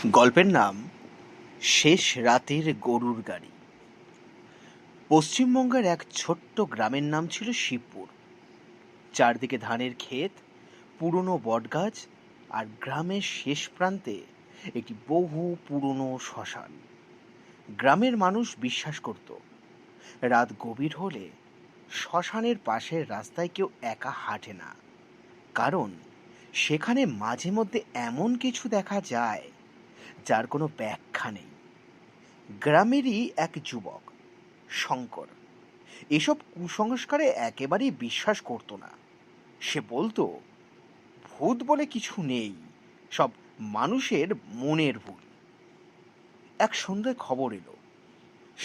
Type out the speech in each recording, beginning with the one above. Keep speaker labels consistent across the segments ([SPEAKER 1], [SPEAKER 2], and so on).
[SPEAKER 1] গল্পের নাম শেষ রাতের গরুর গাড়ি। পশ্চিমবঙ্গের এক ছোট্ট গ্রামের নাম ছিল শিবপুর। চারদিকে ধানের ক্ষেত, পুরনো বটগাছ, আর গ্রামের শেষ প্রান্তে একটি বহু পুরনো শ্মশান। গ্রামের মানুষ বিশ্বাস করত রাত গভীর হলে শ্মশানের পাশের রাস্তায় কেউ একা হাঁটে না, কারণ সেখানে মাঝে মধ্যে এমন কিছু দেখা যায় যার কোনো ব্যাখ্যা নেই। গ্রামেরই এক যুবক, শঙ্কর, এসব কুসংস্কারে একেবারেই বিশ্বাস করত না। সে বলতো ভূত বলে কিছু নেই, সব মানুষের মনের ভুল। এক সন্ধ্যায় খবর এলো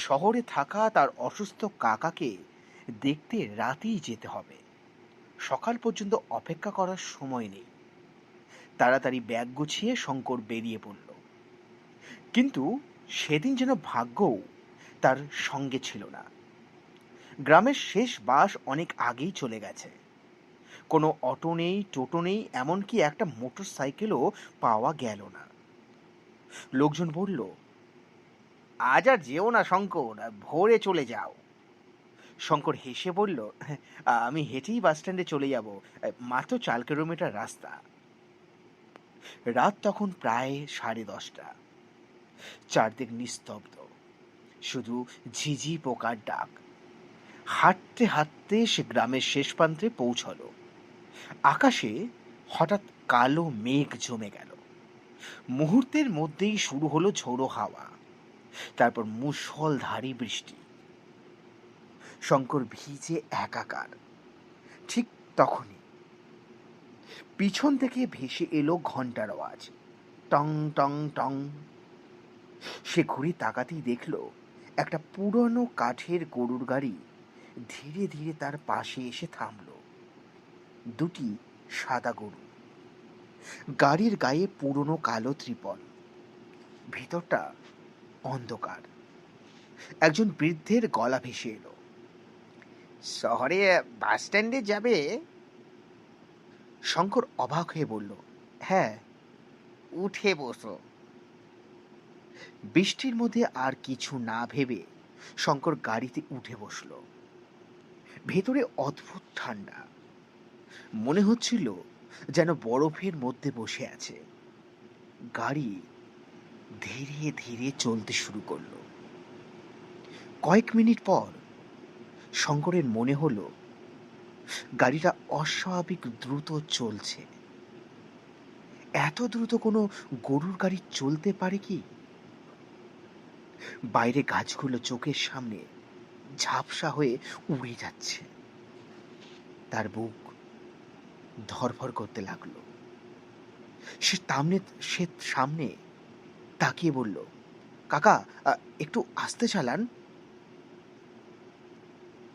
[SPEAKER 1] শহরে থাকা তার অসুস্থ কাকাকে দেখতে রাতেই যেতে হবে। সকাল পর্যন্ত অপেক্ষা করার সময় নেই। তাড়াতাড়ি ব্যাগ গুছিয়ে শঙ্কর বেরিয়ে পড়ল। কিন্তু সেদিন যেন ভাগ্যও তার সঙ্গে ছিল না। গ্রামের শেষ বাস অনেক আগেই চলে গেছে। কোনো অটো নেই, টোটো নেই, এমনকি একটা মোটর সাইকেলও পাওয়া গেল না। লোকজন বলল, আজ আর যেও না শঙ্কর, ভোরে চলে যাও। শঙ্কর হেসে বলল, আমি হেঁটেই বাস স্ট্যান্ডে চলে যাব, মাত্র 4 কিলোমিটার রাস্তা। রাত তখন প্রায় 10:30। চারদিক নিস্তব্ধ, শুধু ঝিঝি পোকার ডাক। হাঁটতে হাঁটতে সে গ্রামের শেষ প্রান্তে পৌঁছলো। আকাশে হঠাৎ কালো মেঘ জমে গেল। মুহূর্তের মধ্যেই শুরু হলো ঝোড়ো হাওয়া, তারপর মুষলধারে বৃষ্টি। শঙ্কর ভিজে একাকার। ঠিক তখনই পিছন থেকে ভেসে এলো ঘন্টার আওয়াজ, টং টং টং। সে ঘুরে তাকাতেই দেখল একটা পুরনো কাঠের গরুর গাড়ি ধীরে ধীরে তার পাশে এসে থামল। দুটি সাদা গরু, গাড়ির গায়ে পুরনো কালো ত্রিপল, ভিতরটা অন্ধকার। একজন বৃদ্ধের গলা ভেসে এলো, শহরে বাস স্ট্যান্ডে যাবে? শঙ্কর অবাক হয়ে বলল, হ্যাঁ। উঠে বসো। বৃষ্টির মধ্যে আর কিছু না ভেবে শঙ্কর গাড়িতে উঠে বসল। ভেতরে অদ্ভুত ঠান্ডা, মনে হচ্ছিল যেন বরফের মধ্যে বসে আছে। গাড়ি ধীরে ধীরে চলতে শুরু করলো। কয়েক মিনিট পর শঙ্করের মনে হলো গাড়িটা অস্বাভাবিক দ্রুত চলছে। এত দ্রুত কোনো গরুর গাড়ি চলতে পারে কি? বাইরে গাছগুলো চোখের সামনে ঝাপসা হয়ে উড়ে যাচ্ছে। তার বুক ধরফর করতে লাগলো। সে সামনে তাকিয়ে বলল, কাকা, একটু আস্তে চালান।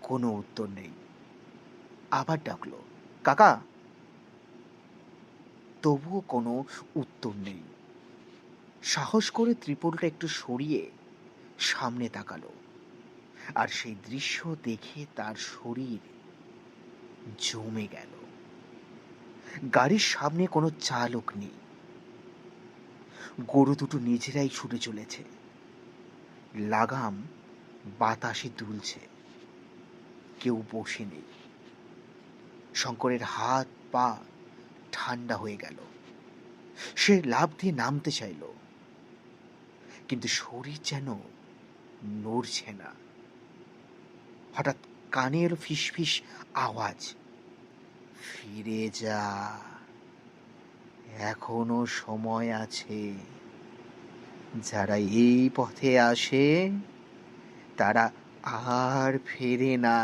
[SPEAKER 1] কোনো উত্তর নেই। আবার ডাকলো, কাকা। তবুও কোনো উত্তর নেই। সাহস করে ত্রিপলটা একটু সরিয়ে সামনে তাকালো, আর সেই দৃশ্য দেখে তার শরীর জমে গেল। গাড়ির সামনে কোনো চালক নেই। গরু দুটো নিজেরাই ছুটে চলেছে। লাগাম বাতাসে দুলছে, কেউ বসে নেই। শঙ্করের হাত পা ঠান্ডা হয়ে গেল। সে লাফ দিয়ে নামতে চাইল, কিন্তু শরীর যেন নড়ছে না। হঠাৎ কানে এলো ফিসফিস আওয়াজ, ফিরে যা, এখনো সময় আছে। যারা এই পথে আসে তারা আর ফেরে না।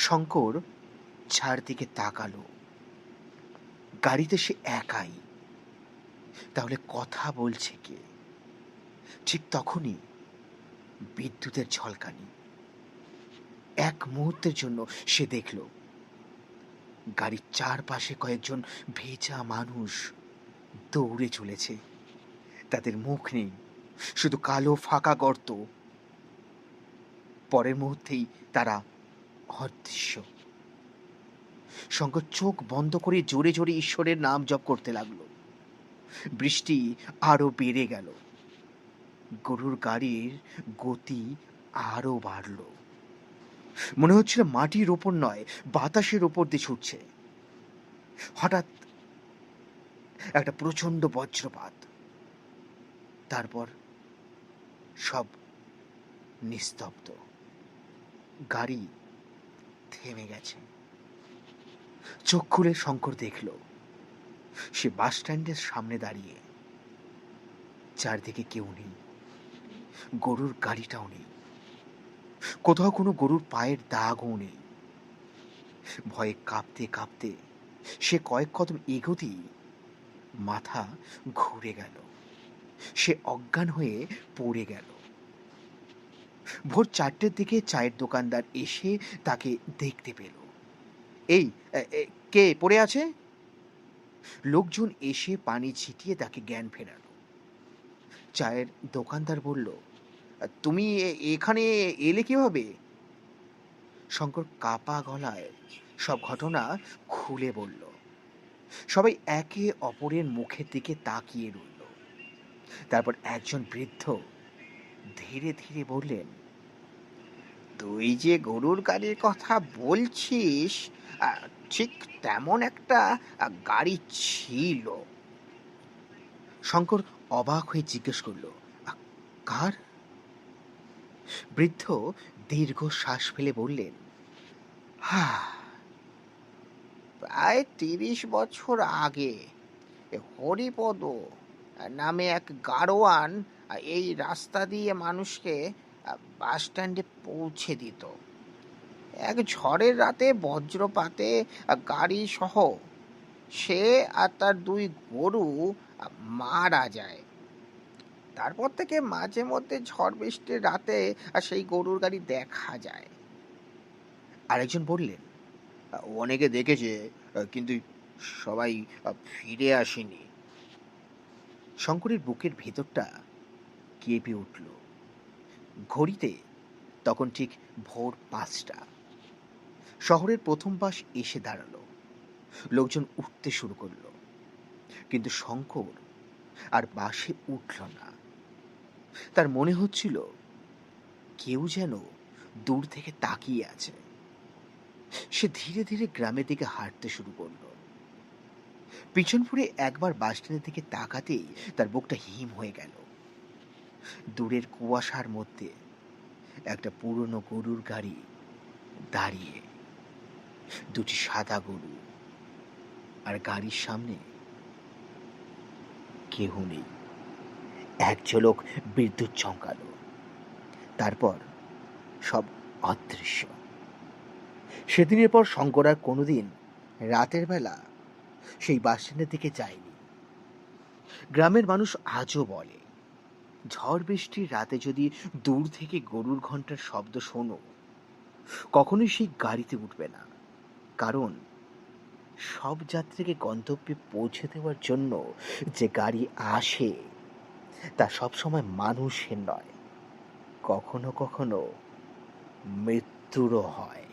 [SPEAKER 1] শঙ্কর চারদিকে তাকালো। গাড়িতে সে একাই। তাহলে কথা বলছে কে? ঠিক তখনই বিদ্যুতের ঝলকানি। এক মুহূর্তের জন্য সে দেখল গাড়ির চারপাশে কয়েকজন ভেজা মানুষ দৌড়ে চলেছে। তাদের মুখ নেই, শুধু কালো ফাঁকা গর্ত। পরের মুহূর্তেই তারা অদৃশ্য। শঙ্কর চোখ বন্ধ করে জোরে জোরে ঈশ্বরের নাম জপ করতে লাগলো। বৃষ্টি আরো বেড়ে গেল। গরুর গাড়ির গতি আরো বাড়ল। মনে হচ্ছিল মাটির ওপর নয়, বাতাসের ওপর দিয়ে ছুটছে। হঠাৎ একটা প্রচন্ড বজ্রপাত। তারপর সব নিস্তব্ধ। গাড়ি থেমে গেছে। চোখ খুলে শঙ্কর দেখল সে বাস স্ট্যান্ডের সামনে দাঁড়িয়ে। চারদিকে কেউ নেই, গরুর গাড়িটাও নেই, কোথাও কোনো গরুর পায়ের দাগও নেই। ভয়ে কাঁপতে কাঁপতে সে কয়েক কদম এগোতেই মাথা ঘুরে গেল। সে অজ্ঞান হয়ে পড়ে গেল। ভোর 4টের দিকে চায়ের দোকানদার এসে তাকে দেখতে পেল। এই কে পড়ে আছে? লোকজন এসে পানি ছিটিয়ে তাকে জ্ঞান ফেরালো। চায়ের দোকানদার বলল, তুমি এখানে এলে কিভাবে? শঙ্কর কাপা গলায় সব ঘটনা খুলে বলল। সবাই একে অপরের মুখের দিকে তাকিয়ে রইল। তারপর একজন বৃদ্ধ ধীরে ধীরে বললেন, তুই যে গরুর গাড়ির কথা বলছিস, ঠিক তেমন একটা গাড়ি ছিল। শঙ্কর অবাক হয়ে জিজ্ঞেস করল, কার? বৃদ্ধ দীর্ঘ শ্বাস ফেলে বললেন, প্রায় 30 বছর আগে হরিপদ নামে এক গাড়োয়ান এই রাস্তা দিয়ে মানুষকে বাস স্ট্যান্ডে পৌঁছে দিত। এক ঝড়ের রাতে বজ্রপাতে গাড়ি সহ সে আর তার 2 গরু মারা যায়। তারপর থেকে মাঝে মধ্যে ঝড় বৃষ্টির রাতে সেই গরুর গাড়ি দেখা যায়। আরেকজন বললেন, অনেকে দেখেছে, কিন্তু সবাই ফিরে আসেনি। শঙ্করের বুকের ভেতরটা কেঁপে উঠল। ঘড়িতে তখন ঠিক ভোর 5টা। শহরের প্রথম বাস এসে দাঁড়ালো। লোকজন উঠতে শুরু করলো, কিন্তু শঙ্কর আর বাসে উঠল না। তার মনে হচ্ছিল কেউ যেন দূর থেকে তাকিয়ে আছে। সে ধীরে ধীরে গ্রামের দিকে হাঁটতে শুরু করলো। পিছন ফিরে একবার বাস স্ট্যান্ডের দিকে তাকাতেই তার বুকটা হিম হয়ে গেল। দূরের কুয়াশার মধ্যে একটা পুরনো গরুর গাড়ি দাঁড়িয়ে, 2টি সাদা গরু, আর গাড়ির সামনে কেউ নেই। এক ঝলক বিদ্যুৎ চমকালো, তারপর সব অদৃশ্য। সেদিনের পর শঙ্কর আর কোনোদিন রাতের বেলা সেই বাস স্ট্যান্ডের দিকে যায়নি। গ্রামের মানুষ আজও বলে, ঝড় বৃষ্টির রাতে যদি দূর থেকে গরুর ঘন্টার শব্দ শোনো, কখনোই সেই গাড়িতে উঠবে না। কারণ সব যাত্রীকে গন্তব্যে পৌঁছে দেওয়ার জন্য যে গাড়ি আসে তা সবসময় মানুষের নয়, কখনো কখনো মৃত্যুরও হয়।